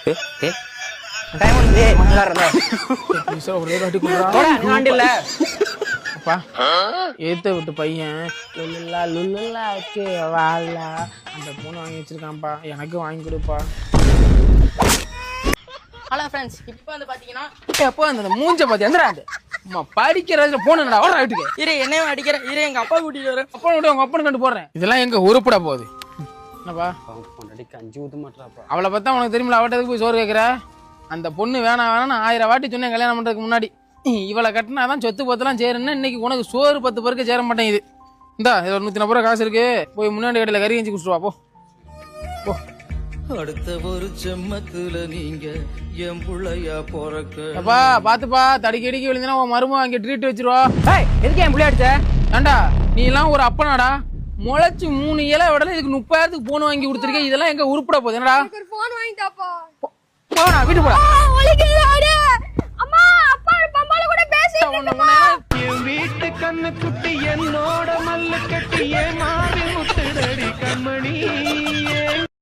ஏத்த விட்டு பையன் அந்த போன் வாங்கி வச்சிருக்கான்ப்பா, எனக்கு வாங்கி கொடுப்பா. ஹலோ ஃப்ரெண்ட்ஸ், இப்போ வந்து பாத்தீங்கன்னா எப்போ அந்த மூஞ்ச பாத்தி எந்திரா படிக்கிறதுல போனடா வர வீட்டுக்கு. இரு என்னையும் அடிக்கிறேன், இரு எங்க அப்பா கூட்டிட்டு வரேன். அப்பா விட்டு உங்க அப்பனை கண்டு போடுறேன். இதெல்லாம் எங்க உருப்பட போகுது. என்னப்பா கஞ்சி ஊத்த மாட்டாப்பா. அவளை பார்த்தா உனக்கு தெரியுமில, அவட்டதுக்கு போய் சோறு கேட்குற. அந்த பொண்ணு வேணாம் வேணாம்னு 1000 வாட்டி சொன்னேன் கல்யாணம் பண்றதுக்கு முன்னாடி. இவளை கட்டினாதான் சொத்து பத்தெல்லாம் சேருன்னு இன்னைக்கு உனக்கு சோறு 10 பேருக்கு சேர மாட்டேங்குது. இந்தா இது ஒரு 140 ரூபா காசு இருக்கு, போய் முன்னாடி கடையில கறி கஞ்சி குடிச்சிட்டு வா போ. அடுத்த ஒரு செம்மத்துல நீங்க என் புள்ளையா போறக்க. அப்பா பாத்துப்பா, தடிக்கி அடிக்கி விழுந்தா உன் மருமக அங்கே ட்ரீட் வச்சிருவா. எதுக்கு என் புள்ளை அடிச்ச? ஏண்டா நீ எல்லாம் ஒரு அப்பனாடா, முளைச்சு 3 இலை விடல இதுக்கு 30,000க்கு போன் வாங்கி கொடுத்துருக்கேன். இதெல்லாம் எங்க உருப்பட போகுது? என்னடா போன் வாங்கிட்டாப்பா. போடா வீட்டு போடா. அம்மா அப்பா பம்பால கூட பேசி வீட்டு கண்ணு குட்டி என்னோட மல்லு கட்டி